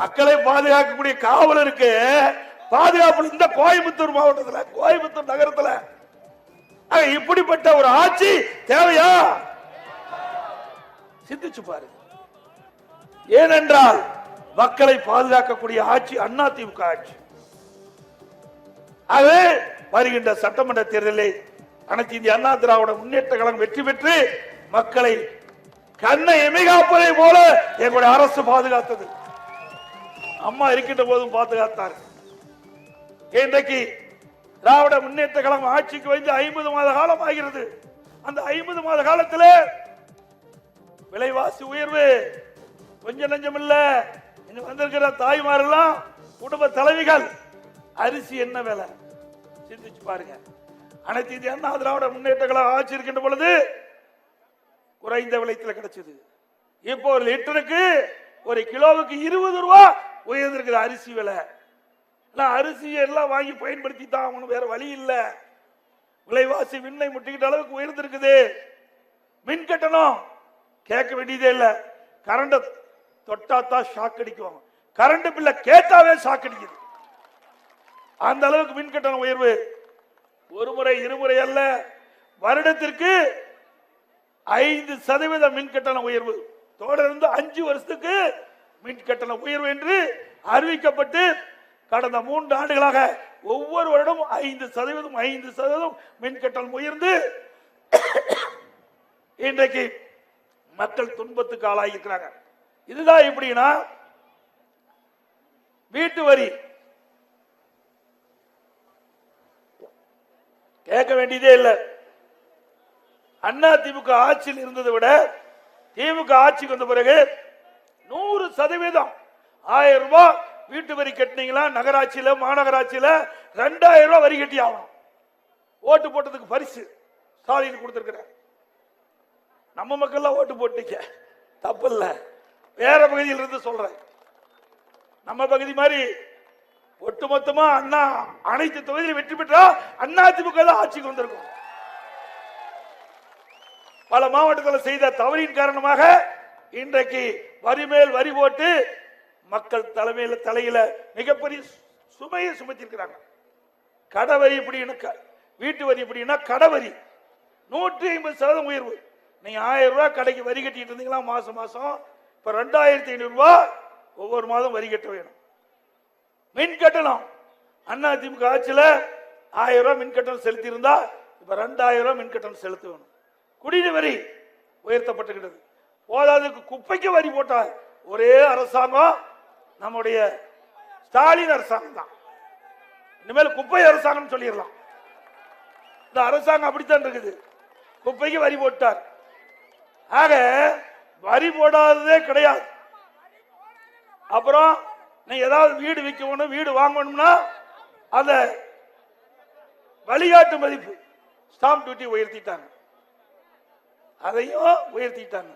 மக்களை பாதுகாக்கக்கூடிய காவலருக்கு பாதுகாப்பு இந்த கோயம்புத்தூர் மாவட்டத்தில், கோயம்புத்தூர் நகரத்தில் இப்படிப்பட்ட ஒரு ஆட்சி தேவையா? சிந்திச்சு பாருங்க. ஏனென்றால் மக்களை பாதுகாக்கக்கூடிய ஆட்சி அதிமுக ஆட்சி. அது வருகின்ற சட்டமன்ற தேர்தலில் அனைத்து இந்திய அண்ணா திராவிட முன்னேற்ற கழகம் வெற்றி பெற்று மக்களை கண்ணை எமிகாப்பதை போல எங்களுடைய அரசு பாதுகாத்தது. அம்மா இருக்கின்ற போதும் பாதுகாத்தார். இன்றைக்கு திராவிட முன்னேற்ற கழகம் ஆட்சிக்கு வந்து 50 மாத காலம் ஆகிறது. அந்த 50 மாத காலத்தில் விலைவாசி உயர்வு கொஞ்சம் நஞ்சம் இல்ல. வந்திருக்கிற தாய்மாரெல்லாம் குடும்ப தலைவிகள் அரிசி என்ன விலை சிந்திச்சு பாருங்க. அனைத்து இந்திய அண்ணா திராவிட முன்னேற்ற கழகம் ஆட்சி இருக்கின்ற பொழுது குறைந்த விலையில் கிடைச்சது. இப்போ ஒரு லிட்டருக்கு ஒரு கிலோவுக்கு 20 ரூபாய் உயர்ந்திருக்கிற அரிசி விலை. அரிசி எல்லாம் வாங்கி பயன்படுத்தி தான் வேற வழி இல்ல. விலைவாசி விண்ணை முட்டிக்கிட்ட அளவுக்கு உயர்ந்திருக்குது. மின் கட்டணம் கேட்க வேண்டியதே இல்ல. கரண்ட் தொட்டாத்தான் ஷாக் அடிக்கும். கரண்ட் பில்ல கேட்டாவே ஷாக் அடிக்குது. அந்த அளவுக்கு மின் கட்டண உயர்வு. ஒரு முறை இருமுறை அல்ல, வருடத்திற்கு 5% மின் கட்டண உயர்வு. தொடர்ந்து 5 வருஷத்துக்கு மின் கட்டண உயர்வு என்று அறிவிக்கப்பட்டு கடந்த 3 ஆண்டுகளாக ஒவ்வொரு வருடம் 5% மின் கட்டணம் உயர்ந்து இன்றைக்கு மக்கள் துன்பத்துக்கு ஆளாகி இருக்கிறாங்க. இதுதான் எப்படின்னா, வீட்டு வரி கேட்க வேண்டியதே இல்லை. அண்ணா திமுக ஆட்சியில் இருந்ததை விட திமுக ஆட்சிக்கு வந்த பிறகு 100% 1000 ரூபாய் வீட்டு வரி கட்டினீங்களா, நகராட்சியில மாநகராட்சியில 2000 ரூபாய் வரி கட்டி ஆகணும். ஓட்டு போட்டதுக்கு பரிசு ஸ்டாலின் கொடுத்திருக்கிறார். நம்ம மக்கள் ஓட்டு போட்டீங்க, தப்பு இல்ல. வேற பகுதியில் இருந்து சொல்றேன். நம்ம பகுதி மாதிரி ஒட்டுமொத்தமா அண்ணா அனைத்து தொகுதியில் வெற்றி பெற்றா அண்ணா திமுக ஆட்சிக்கு வந்திருக்கும். பல மாவட்டத்தில் செய்த தவறின் காரணமாக இன்றைக்கு வரி மேல் வரி போட்டு மக்கள் தலையில மிகப்பெரிய சுமையை சுமத்திருக்கிறாங்க. கடவரி எப்படின்னா, வீட்டு வரி எப்படின்னா கடவரி 150% உயர்வு. நீங்க 1000 ரூபாய் கடைக்கு வரி கட்டிட்டு இருந்தீங்களா மாசம் மாசம், இப்ப 2500 ரூபாய் ஒவ்வொரு மாதம் வரி கட்ட வேணும். மின் கட்டணம் அண்ணா திமுக ஆட்சியில் 1000 ரூபாய் மின் கட்டணம் செலுத்தி இருந்தா இப்ப 2000 ரூபாய் மின் கட்டணம் செலுத்த வேணும். குடிநீர் வரி உயர்த்தப்பட்டுகிறது. போதாதுக்கு குப்பைக்கு வரி போட்ட ஒரே அரசாங்கம் நம்முடைய ஸ்டாலின் அரசாங்கம் தான். இனிமேல் குப்பை அரசாங்கம் சொல்லிடலாம். இந்த அரசாங்கம் அப்படித்தான் இருக்குது. குப்பைக்கு வரி போட்டார். ஆக வரி போடாததே கிடையாது. அப்புறம் நீங்க ஏதாவது வீடு விற்கணும், வீடு வாங்கணும்னா அந்த வழிகாட்டு மதிப்பு ஸ்டாம்ப் டியூட்டி உயர்த்திட்டாங்க, அதையும் உயர்த்திட்டாங்க.